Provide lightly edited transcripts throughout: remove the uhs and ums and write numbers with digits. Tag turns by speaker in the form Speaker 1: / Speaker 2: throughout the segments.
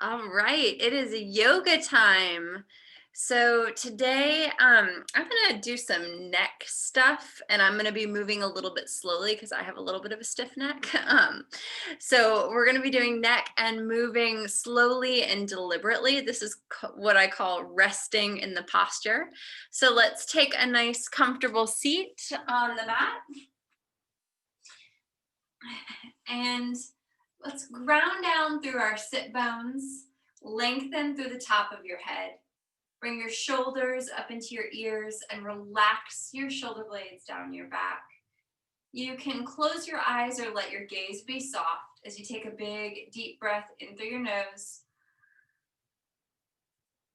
Speaker 1: All right, it is yoga time. So today, I'm gonna do some neck stuff, and I'm gonna be moving a little bit slowly because I have a little bit of a stiff neck. So we're gonna be doing neck and moving slowly and deliberately. This is what I call resting in the posture. So let's take a nice, comfortable seat on the mat, and let's ground down through our sit bones, lengthen through the top of your head. Bring your shoulders up into your ears and relax your shoulder blades down your back. You can close your eyes or let your gaze be soft as you take a big, deep breath in through your nose.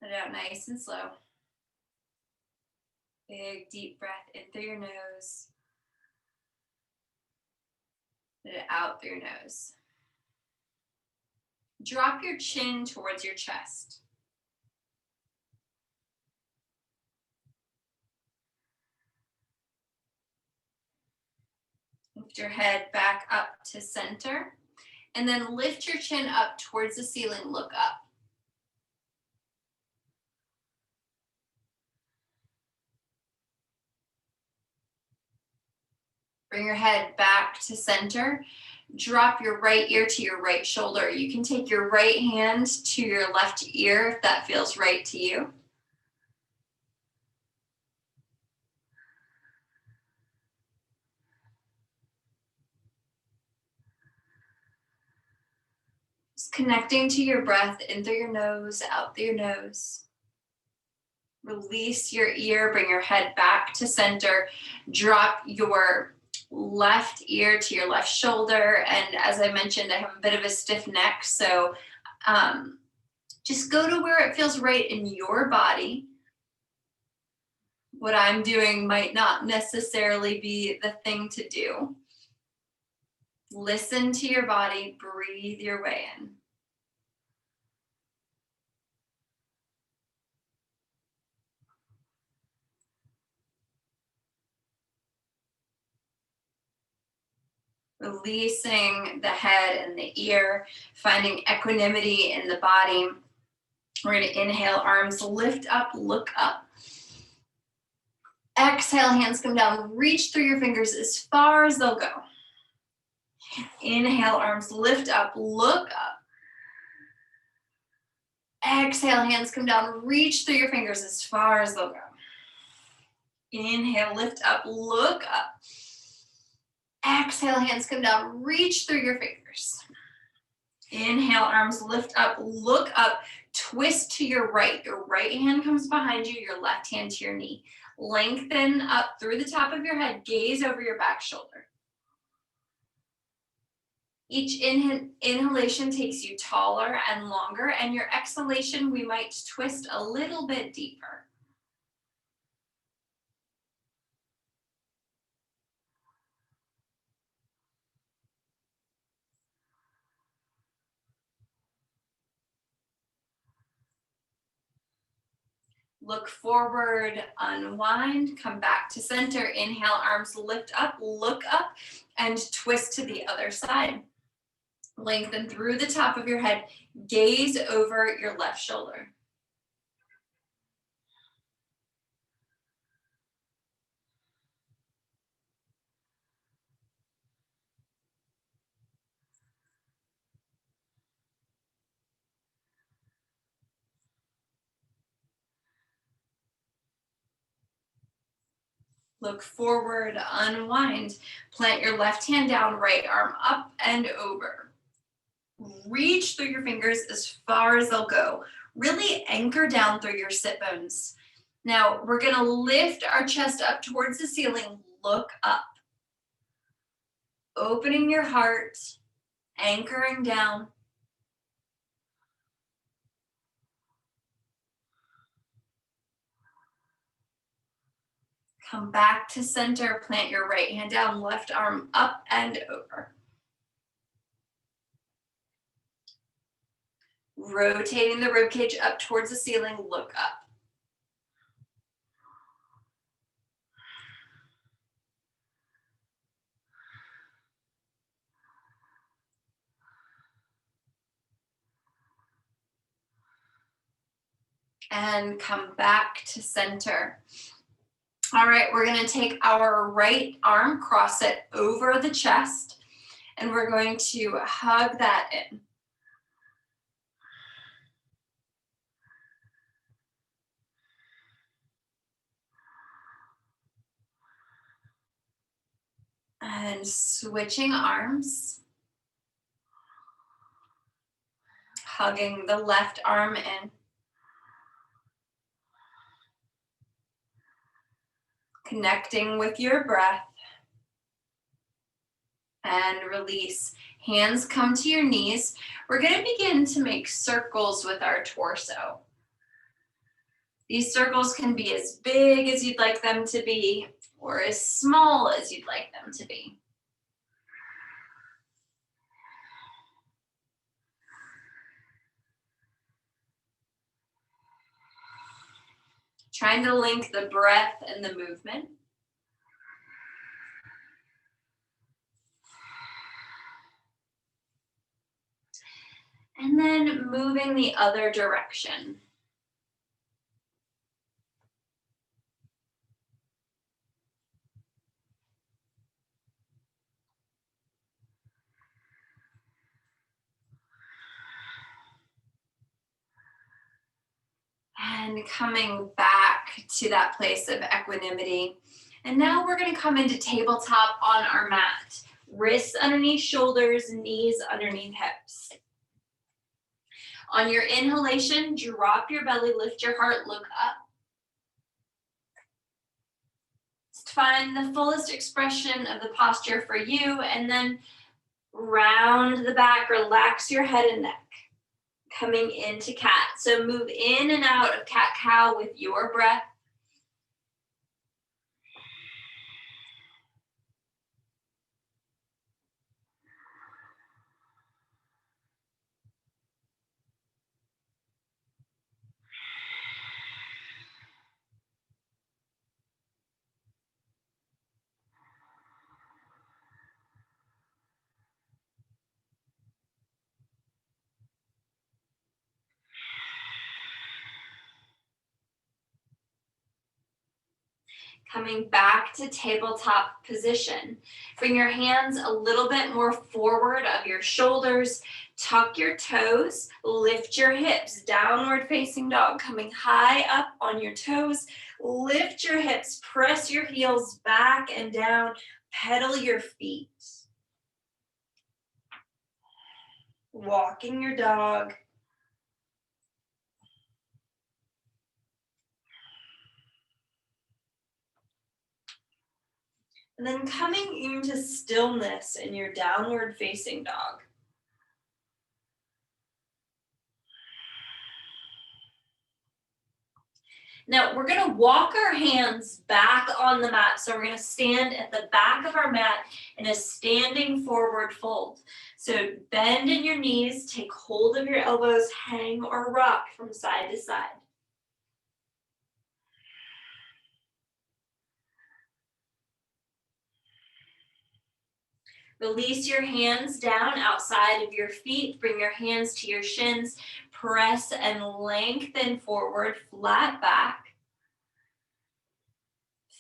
Speaker 1: Let it out nice and slow. Big, deep breath in through your nose. Let it out through your nose. Drop your chin towards your chest. Lift your head back up to center, and then lift your chin up towards the ceiling. Look up. Bring your head back to center. Drop your right ear to your right shoulder. You can take your right hand to your left ear if that feels right to you. Just connecting to your breath in through your nose, out through your nose. Release your ear, bring your head back to center. Drop your left ear to your left shoulder. And as I mentioned, I have a bit of a stiff neck, so just go to where it feels right in your body. What I'm doing might not necessarily be the thing to do. Listen to your body, breathe your way in. Releasing the head and the ear, finding equanimity in the body. We're going to inhale, arms lift up, look up. Exhale, hands come down, reach through your fingers as far as they'll go. Inhale, arms lift up, look up. Exhale, hands come down, reach through your fingers as far as they'll go. Inhale, lift up, look up. Exhale, hands come down, reach through your fingers. Inhale, arms lift up, look up, twist to your right. Your right hand comes behind you, your left hand to your knee. Lengthen up through the top of your head, gaze over your back shoulder. Each inhalation takes you taller and longer, and your exhalation, we might twist a little bit deeper. Look forward, unwind, come back to center. Inhale, arms lift up, look up, and twist to the other side. Lengthen through the top of your head, gaze over your left shoulder. Look forward, unwind. Plant your left hand down, right arm up and over. Reach through your fingers as far as they'll go. Really anchor down through your sit bones. Now we're gonna lift our chest up towards the ceiling, look up. Opening your heart, anchoring down. Come back to center, plant your right hand down, left arm up and over. Rotating the ribcage up towards the ceiling, look up. And come back to center. All right, we're gonna take our right arm, cross it over the chest, and we're going to hug that in. And switching arms, hugging the left arm in. Connecting with your breath. And release. Hands come to your knees. We're going to begin to make circles with our torso. These circles can be as big as you'd like them to be, or as small as you'd like them to be. Trying to link the breath and the movement. And then moving the other direction. And coming back to that place of equanimity. And now we're going to come into tabletop on our mat. Wrists underneath shoulders, knees underneath hips. On your inhalation, drop your belly, lift your heart, look up. Just find the fullest expression of the posture for you, and then round the back, relax your head and neck. Coming into cat. So move in and out of cat-cow with your breath. Coming back to tabletop position. Bring your hands a little bit more forward of your shoulders. Tuck your toes, lift your hips, downward facing dog, coming high up on your toes. Lift your hips, press your heels back and down, pedal your feet. Walking your dog. And then coming into stillness in your downward facing dog. Now we're going to walk our hands back on the mat. So we're going to stand at the back of our mat in a standing forward fold. So bend in your knees, take hold of your elbows, hang or rock from side to side. Release your hands down outside of your feet. Bring your hands to your shins. Press and lengthen forward, flat back.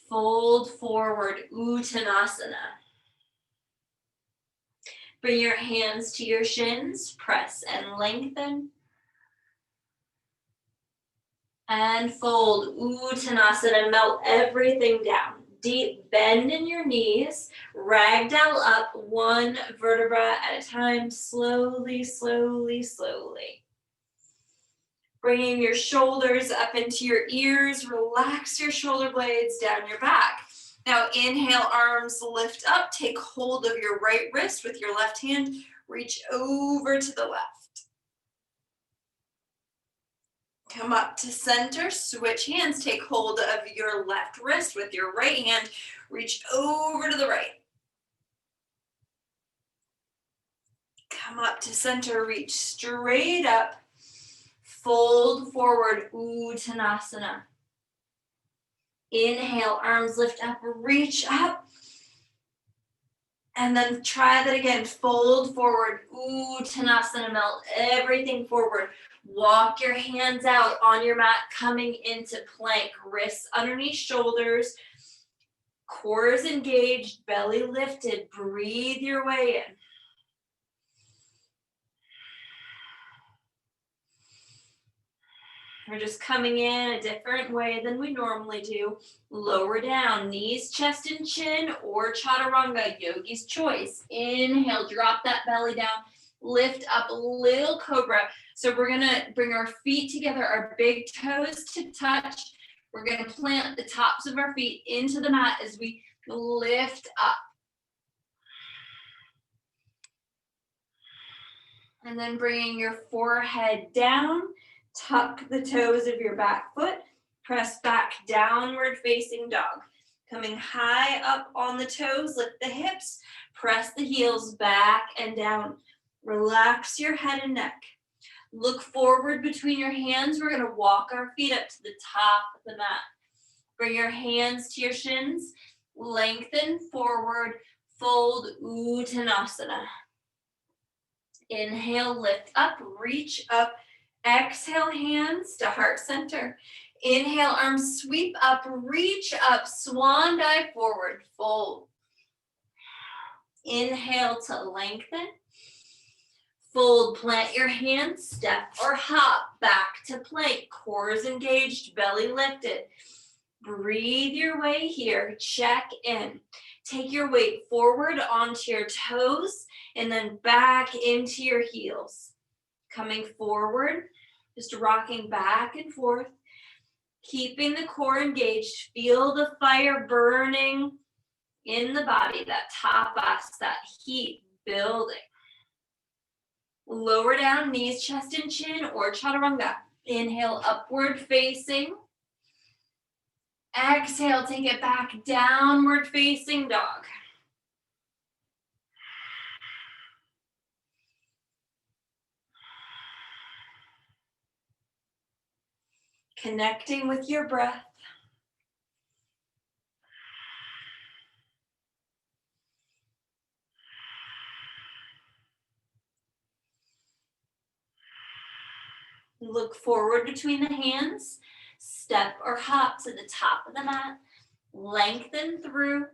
Speaker 1: Fold forward, Uttanasana. Bring your hands to your shins. Press and lengthen. And fold, Uttanasana. Melt everything down. Deep bend in your knees, ragdoll up one vertebra at a time, slowly, slowly, slowly. Bringing your shoulders up into your ears, relax your shoulder blades down your back. Now inhale, arms lift up, take hold of your right wrist with your left hand, reach over to the left. Come up to center, switch hands, take hold of your left wrist with your right hand, reach over to the right. Come up to center, reach straight up, fold forward, Uttanasana. Inhale, arms lift up, reach up. And then try that again. Fold forward. Uttanasana, melt everything forward. Walk your hands out on your mat, coming into plank. Wrists underneath shoulders. Core is engaged, belly lifted. Breathe your way in. We're just coming in a different way than we normally do. Lower down, knees, chest, and chin, or chaturanga, yogi's choice. Inhale, drop that belly down. Lift up, little cobra. So we're gonna bring our feet together, our big toes to touch. We're gonna plant the tops of our feet into the mat as we lift up. And then bringing your forehead down, tuck the toes of your back foot, press back, downward facing dog. Coming high up on the toes, lift the hips, press the heels back and down. Relax your head and neck. Look forward between your hands. We're gonna walk our feet up to the top of the mat. Bring your hands to your shins, lengthen forward, fold Uttanasana. Inhale, lift up, reach up. Exhale, hands to heart center. Inhale, arms sweep up, reach up, swan dive forward, fold. Inhale to lengthen. Fold, plant your hands, step or hop back to plank. Core is engaged, belly lifted. Breathe your way here, check in. Take your weight forward onto your toes and then back into your heels. Coming forward, just rocking back and forth, keeping the core engaged. Feel the fire burning in the body, that tapas, that heat building. Lower down, knees, chest, and chin, or chaturanga. Inhale, upward facing. Exhale, take it back, downward facing dog. Connecting with your breath. Look forward between the hands. Step or hop to the top of the mat. Lengthen through.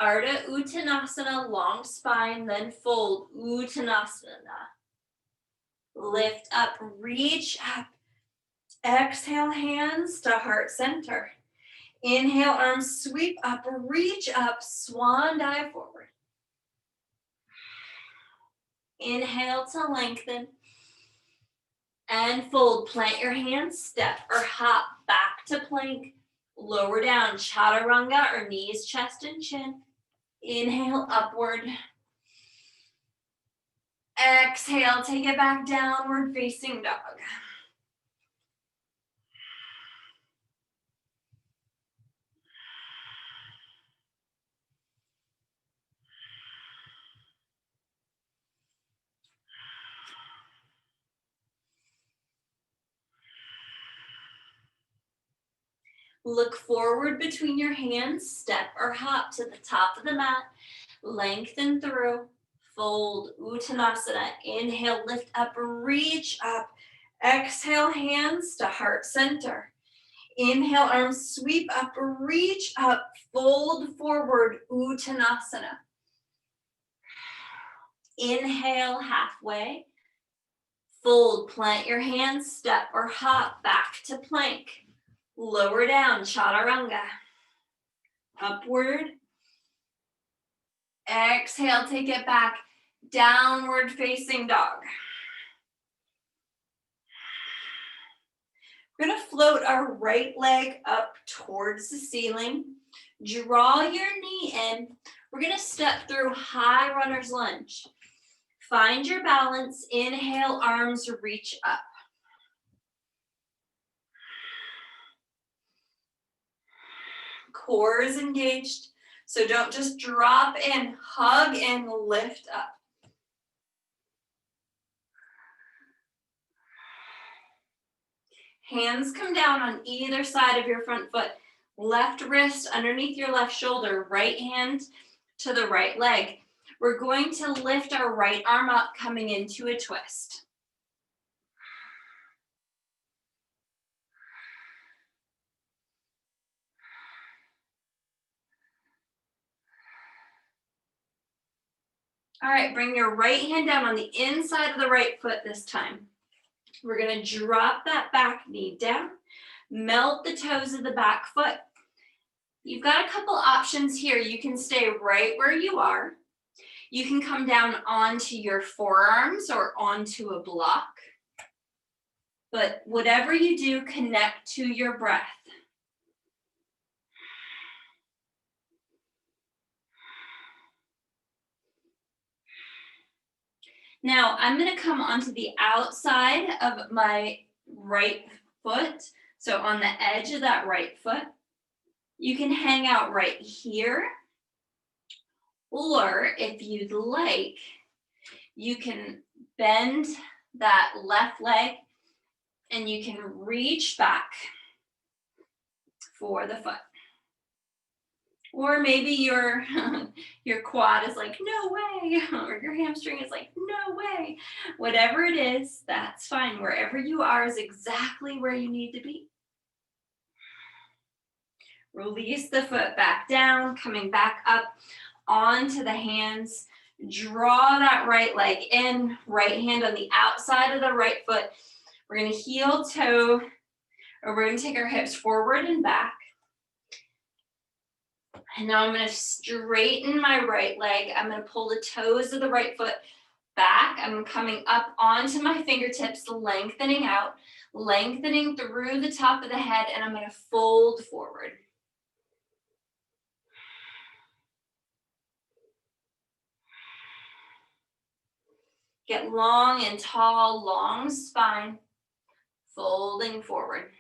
Speaker 1: Ardha Uttanasana, long spine, then fold Uttanasana. Lift up, reach up. Exhale, hands to heart center. Inhale, arms sweep up, reach up, swan dive forward. Inhale to lengthen. And fold, plant your hands, step or hop back to plank. Lower down, chaturanga or knees, chest, and chin. Inhale, upward. Exhale, take it back, downward facing dog. Look forward between your hands, step or hop to the top of the mat. Lengthen through, fold Uttanasana. Inhale, lift up, reach up. Exhale, hands to heart center. Inhale, arms sweep up, reach up, fold forward, Uttanasana. Inhale, halfway. Fold, plant your hands, step or hop back to plank. Lower down, chaturanga. Upward. Exhale, take it back, downward facing dog. We're gonna float our right leg up towards the ceiling. Draw your knee in. We're gonna step through high runner's lunge. Find your balance. Inhale, arms reach up. Core is engaged, so don't just drop in, hug and lift up. Hands come down on either side of your front foot. Left wrist underneath your left shoulder, right hand to the right leg. We're going to lift our right arm up, coming into a twist. All right, bring your right hand down on the inside of the right foot this time. We're gonna drop that back knee down, melt the toes of the back foot. You've got a couple options here. You can stay right where you are. You can come down onto your forearms or onto a block. But whatever you do, connect to your breath. Now, I'm gonna come onto the outside of my right foot. So on the edge of that right foot, you can hang out right here. Or if you'd like, you can bend that left leg and you can reach back for the foot. Or maybe your quad is like, no way, or your hamstring is like, no way. Whatever it is, that's fine. Wherever you are is exactly where you need to be. Release the foot back down, coming back up onto the hands. Draw that right leg in, right hand on the outside of the right foot. We're gonna heel toe, or we're gonna take our hips forward and back. And now I'm gonna straighten my right leg. I'm gonna pull the toes of the right foot back. I'm coming up onto my fingertips, lengthening out, lengthening through the top of the head, and I'm gonna fold forward. Get long and tall, long spine, folding forward.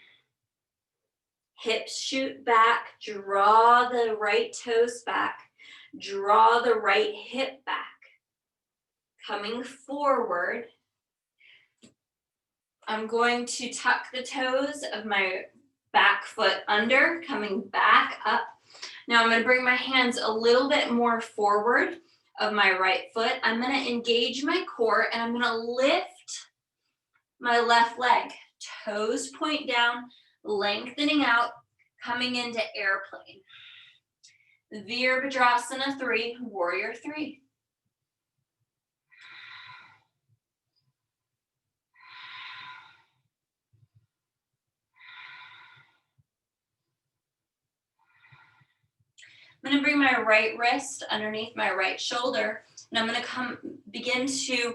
Speaker 1: Hips shoot back, draw the right toes back, draw the right hip back. Coming forward, I'm going to tuck the toes of my back foot under, coming back up. Now I'm going to bring my hands a little bit more forward of my right foot. I'm going to engage my core and I'm going to lift my left leg. Toes point down, lengthening out, coming into airplane. Virabhadrasana 3, warrior 3. I'm going to bring my right wrist underneath my right shoulder, and I'm going to begin to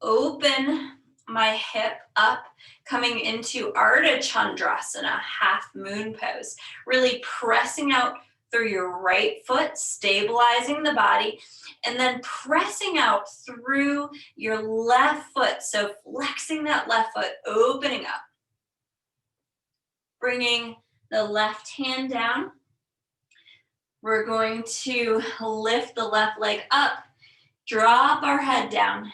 Speaker 1: open my hip up, coming into Ardha Chandrasana, half moon pose. Really pressing out through your right foot, stabilizing the body, and then pressing out through your left foot. So flexing that left foot, opening up. Bringing the left hand down. We're going to lift the left leg up, drop our head down.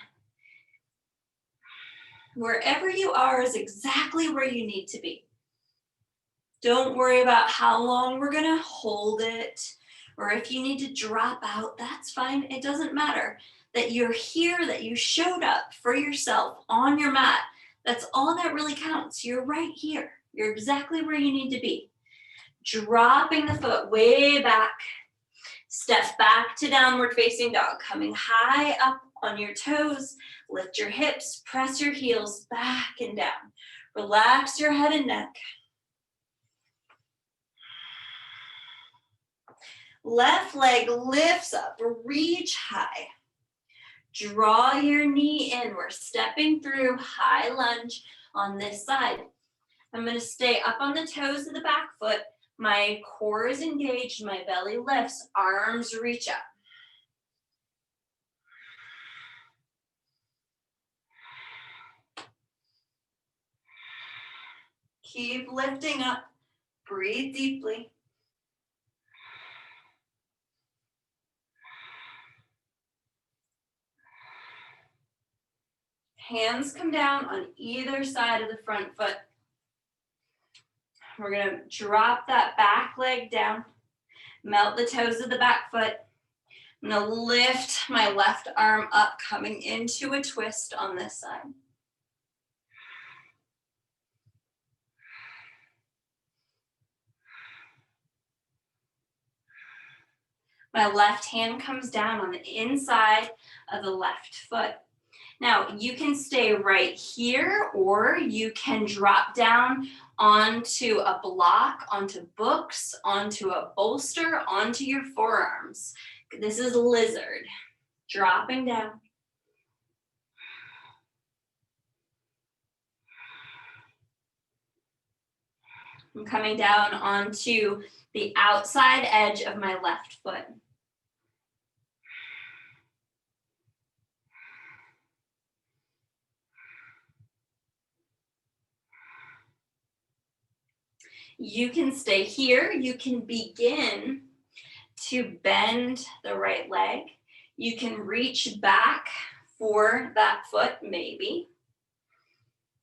Speaker 1: Wherever you are is exactly where you need to be. Don't worry about how long we're gonna hold it, or if you need to drop out, that's fine. It doesn't matter that you're here, that you showed up for yourself on your mat. That's all that really counts. You're right here. You're exactly where you need to be. Dropping the foot way back. Step back to downward facing dog, coming high up on your toes. Lift your hips, press your heels back and down. Relax your head and neck. Left leg lifts up, reach high. Draw your knee in. We're stepping through high lunge on this side. I'm going to stay up on the toes of the back foot. My core is engaged, my belly lifts, arms reach up. Keep lifting up, breathe deeply. Hands come down on either side of the front foot. We're going to drop that back leg down, melt the toes of the back foot. I'm gonna lift my left arm up, coming into a twist on this side. My left hand comes down on the inside of the left foot. Now, you can stay right here, or you can drop down onto a block, onto books, onto a bolster, onto your forearms. This is lizard. Dropping down. I'm coming down onto the outside edge of my left foot. You can stay here. You can begin to bend the right leg. You can reach back for that foot, maybe,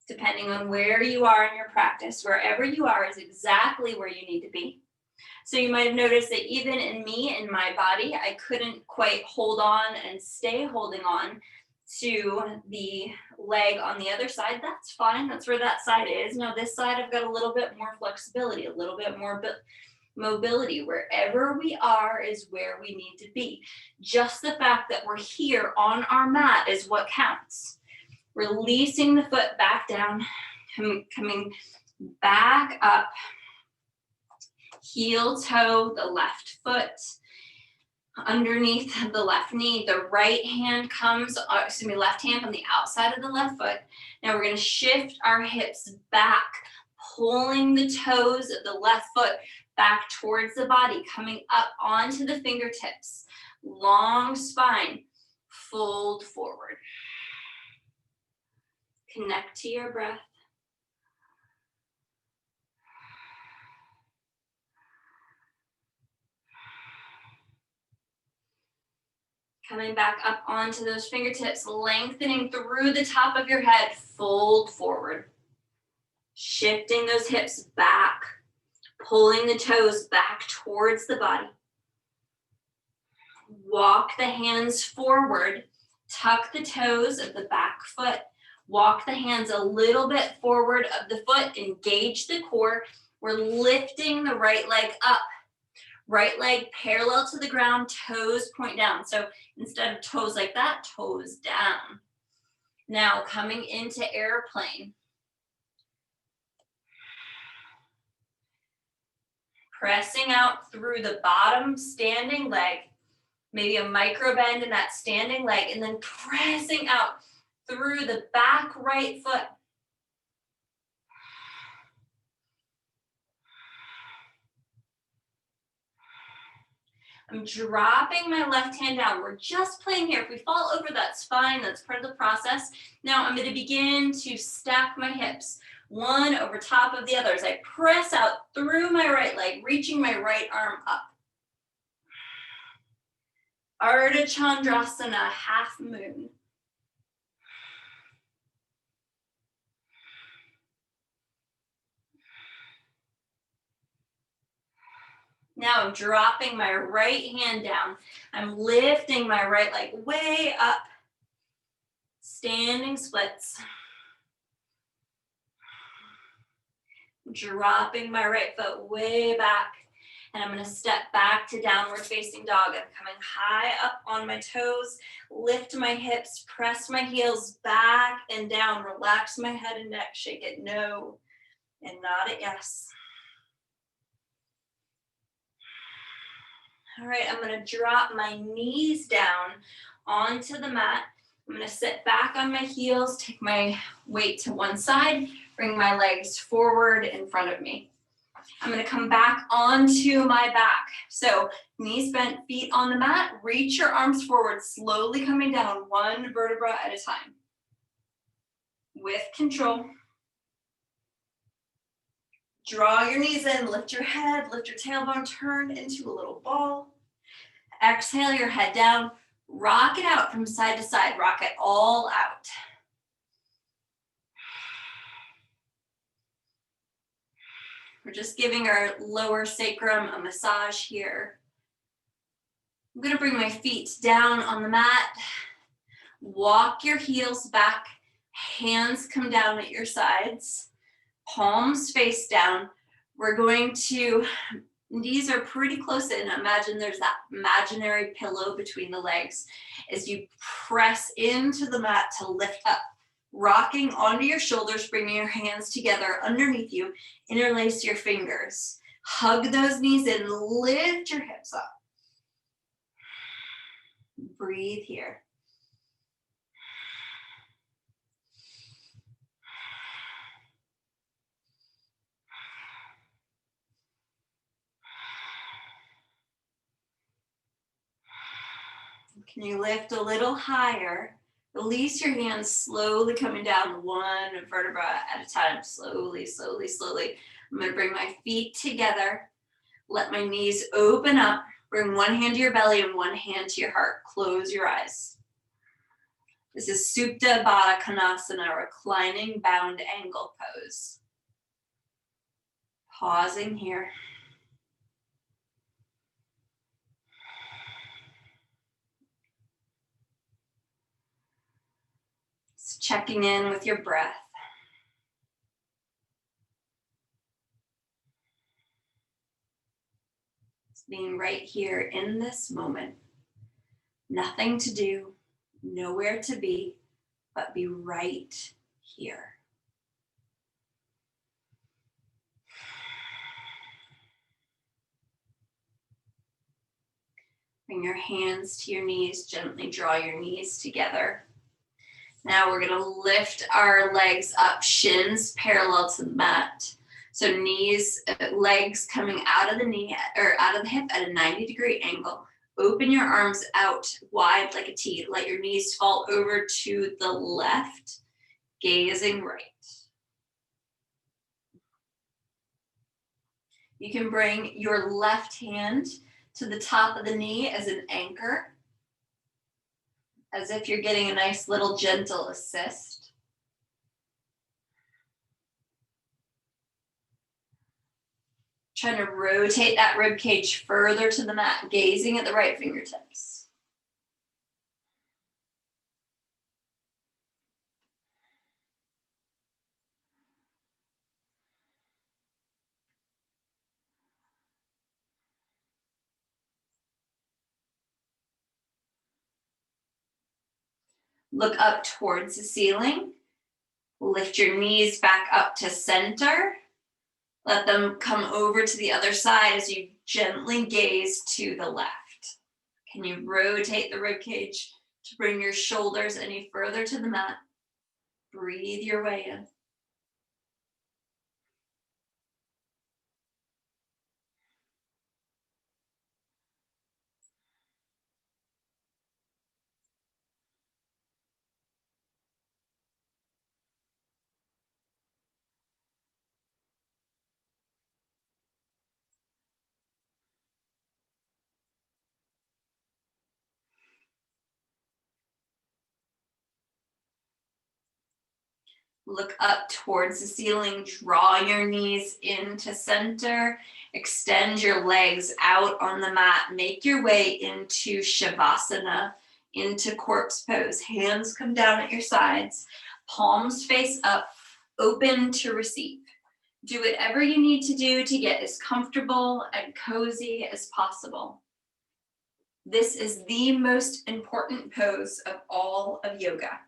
Speaker 1: depending on where you are in your practice. Wherever you are is exactly where you need to be. So you might have noticed that even in me, in my body, I couldn't quite hold on and stay holding on to the leg on the other side. That's fine. That's where that side is. Now this side, I've got a little bit more flexibility, a little bit more mobility. Wherever we are is where we need to be. Just the fact that we're here on our mat is what counts. Releasing the foot back down, coming back up, heel toe the left foot underneath the left knee. The right hand comes, left hand on the outside of the left foot. Now we're going to shift our hips back, pulling the toes of the left foot back towards the body, coming up onto the fingertips. Long spine, fold forward. Connect to your breath. Coming back up onto those fingertips, lengthening through the top of your head, fold forward. Shifting those hips back, pulling the toes back towards the body. Walk the hands forward, tuck the toes of the back foot. Walk the hands a little bit forward of the foot, engage the core. We're lifting the right leg up. Right leg parallel to the ground, toes point down. So instead of toes like that, toes down. Now coming into airplane. Pressing out through the bottom standing leg, maybe a micro bend in that standing leg, and then pressing out through the back right foot. I'm dropping my left hand down. We're just playing here. If we fall over, that's fine. That's part of the process. Now I'm going to begin to stack my hips, one over top of the other as I press out through my right leg, reaching my right arm up. Ardha Chandrasana, half moon. Now I'm dropping my right hand down. I'm lifting my right leg way up. Standing splits. Dropping my right foot way back. And I'm going to step back to downward facing dog. I'm coming high up on my toes. Lift my hips, press my heels back and down. Relax my head and neck. Shake it no and nod it yes. All right, I'm going to drop my knees down onto the mat. I'm going to sit back on my heels, take my weight to one side, bring my legs forward in front of me. I'm going to come back onto my back. So knees bent, feet on the mat, reach your arms forward, slowly coming down one vertebra at a time. With control. Draw your knees in, lift your head, lift your tailbone, turn into a little ball. Exhale your head down, rock it out from side to side, rock it all out. We're just giving our lower sacrum a massage here. I'm gonna bring my feet down on the mat. Walk your heels back, hands come down at your sides, palms face down. We're going to, knees are pretty close in. Imagine there's that imaginary pillow between the legs as you press into the mat to lift up. Rocking onto your shoulders, bringing your hands together underneath you, interlace your fingers. Hug those knees in, lift your hips up. Breathe here. Can you lift a little higher? Release your hands, slowly coming down one vertebra at a time. Slowly, slowly, slowly. I'm gonna bring my feet together. Let my knees open up. Bring one hand to your belly and one hand to your heart. Close your eyes. This is Supta Baddha Konasana, reclining bound angle pose. Pausing here. Just checking in with your breath. Just being right here in this moment. Nothing to do, nowhere to be, but be right here. Bring your hands to your knees, gently draw your knees together. Now we're gonna lift our legs up, shins parallel to the mat. So knees, legs coming out of the knee or out of the hip at a 90-degree angle. Open your arms out wide like a T. Let your knees fall over to the left, gazing right. You can bring your left hand to the top of the knee as an anchor, as if you're getting a nice little gentle assist. Trying to rotate that rib cage further to the mat, gazing at the right fingertips. Look up towards the ceiling. Lift your knees back up to center. Let them come over to the other side as you gently gaze to the left. Can you rotate the rib cage to bring your shoulders any further to the mat? Breathe your way in. Look up towards the ceiling, draw your knees into center, extend your legs out on the mat, make your way into Shavasana, into corpse pose. Hands come down at your sides, palms face up, open to receive. Do whatever you need to do to get as comfortable and cozy as possible. This is the most important pose of all of yoga.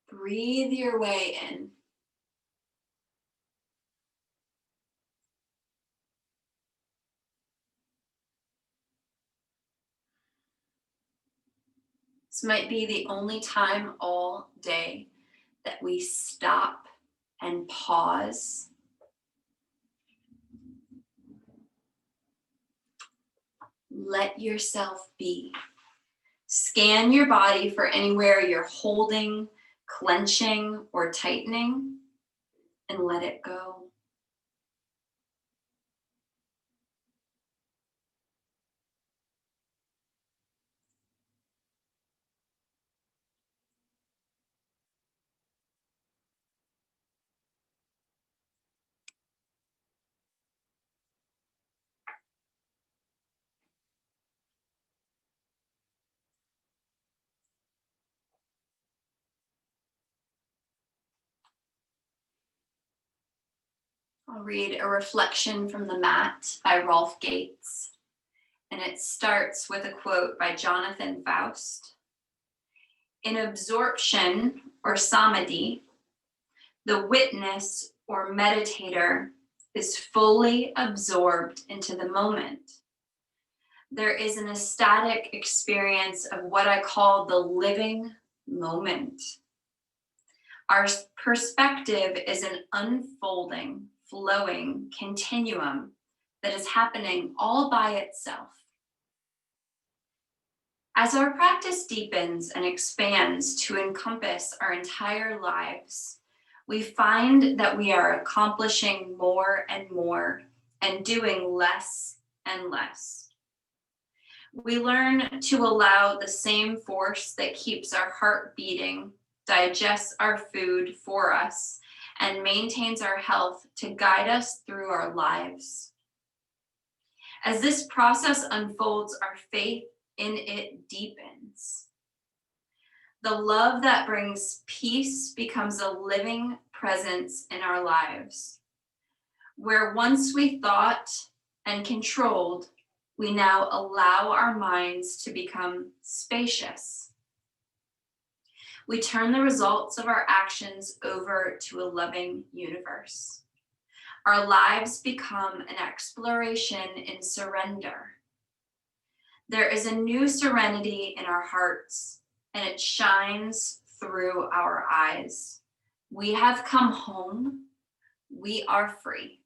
Speaker 1: Breathe your way in. This might be the only time all day that we stop and pause. Let yourself be. Scan your body for anywhere you're holding, clenching, or tightening, and let it go. read a reflection from the mat by Rolf Gates. And it starts with a quote by Jonathan Faust. In absorption or samadhi, the witness or meditator is fully absorbed into the moment. There is an ecstatic experience of what I call the living moment. Our perspective is an unfolding, flowing continuum that is happening all by itself. As our practice deepens and expands to encompass our entire lives, we find that we are accomplishing more and more and doing less and less. We learn to allow the same force that keeps our heart beating, digests our food for us, and maintains our health to guide us through our lives. As this process unfolds, our faith in it deepens. The love that brings peace becomes a living presence in our lives. Where once we thought and controlled, we now allow our minds to become spacious. We turn the results of our actions over to a loving universe. Our lives become an exploration in surrender. There is a new serenity in our hearts, and it shines through our eyes. We have come home. We are free.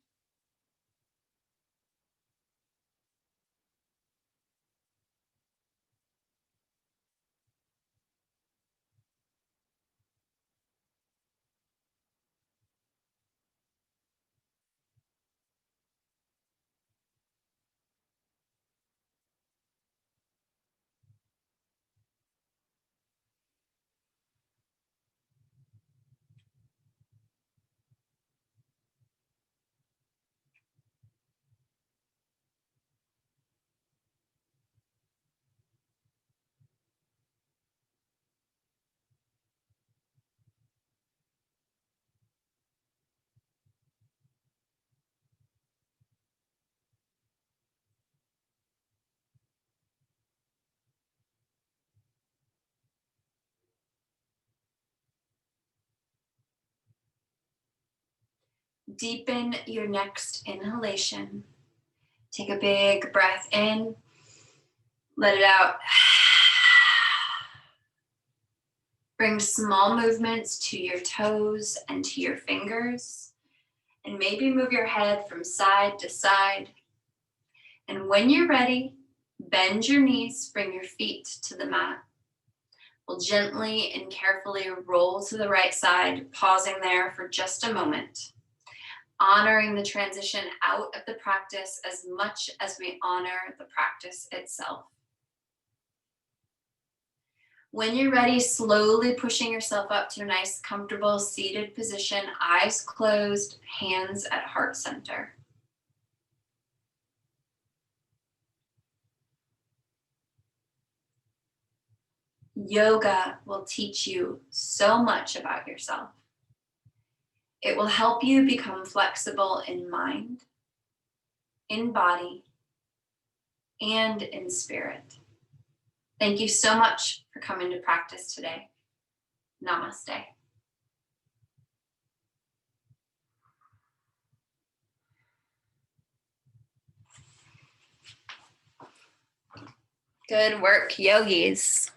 Speaker 1: Deepen your next inhalation. Take a big breath in, let it out. Bring small movements to your toes and to your fingers, and maybe move your head from side to side. And when you're ready, bend your knees, bring your feet to the mat. We'll gently and carefully roll to the right side, pausing there for just a moment, honoring the transition out of the practice as much as we honor the practice itself. When you're ready, slowly pushing yourself up to a nice, comfortable seated position, eyes closed, hands at heart center. Yoga will teach you so much about yourself. It will help you become flexible in mind, in body, and in spirit. Thank you so much for coming to practice today. Namaste. Good work, yogis.